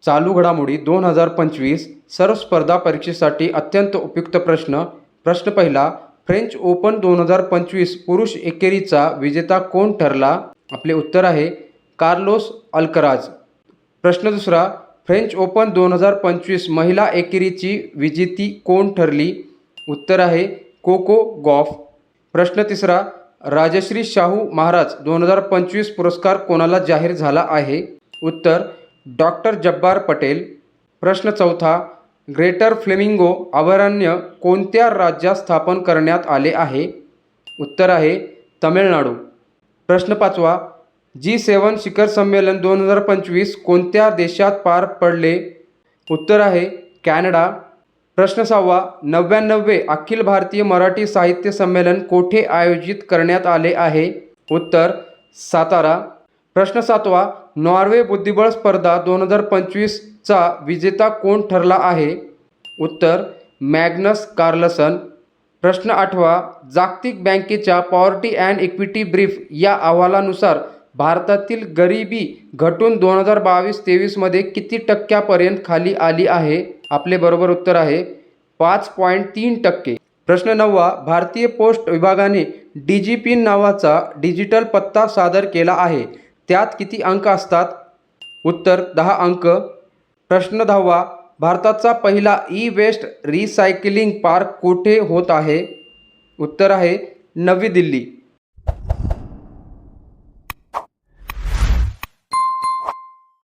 चालू घडामोडी 2025 सर्व स्पर्धा परीक्षेसाठी अत्यंत उपयुक्त प्रश्न. प्रश्न पहिला, फ्रेंच ओपन 2025 पुरुष एकेरीचा विजेता कोण ठरला? आपले उत्तर आहे कार्लोस अल्कराज. प्रश्न दुसरा, फ्रेंच ओपन 2025 महिला एकेरीची विजेती कोण ठरली? उत्तर आहे कोको गॉफ. प्रश्न तिसरा, राजश्री शाहू महाराज 2025 पुरस्कार कोणाला जाहीर झाला आहे? उत्तर डॉक्टर जब्बार पटेल. प्रश्न चौथा, ग्रेटर फ्लेमिंगो अभयारण्य कोणत्या राज्यात स्थापन करण्यात आले आहे? उत्तर आहे तमिळनाडू. प्रश्न पाचवा, G7 शिखर संमेलन 2025 कोणत्या देशात पार पडले? उत्तर आहे कॅनडा. प्रश्न सहावा, 99वे अखिल भारतीय मराठी साहित्य संमेलन कोठे आयोजित करण्यात आले आहे? उत्तर सातारा. प्रश्न सातवा, नॉर्वे बुद्धिबळ स्पर्धा 2025चा विजेता कोण ठरला आहे? उत्तर मॅग्नस कार्लसन. प्रश्न आठवा, जागतिक बँकेच्या पॉवर्टी अँड इक्विटी ब्रीफ या अहवालानुसार भारतातील गरिबी घटून 2022-23 मध्ये किती टक्क्यापर्यंत खाली आली आहे? आपले बरोबर उत्तर आहे 5.3%. प्रश्न नववा, भारतीय पोस्ट विभागाने DigiPin नावाचा डिजिटल पत्ता सादर केला आहे, त्यात किती अंक असतात? उत्तर 10 अंक. प्रश्न दहावा, भारताचा पहिला ई-वेस्ट रिसायकलिंग पार्क कोठे होत आहे? उत्तर आहे नवी दिल्ली.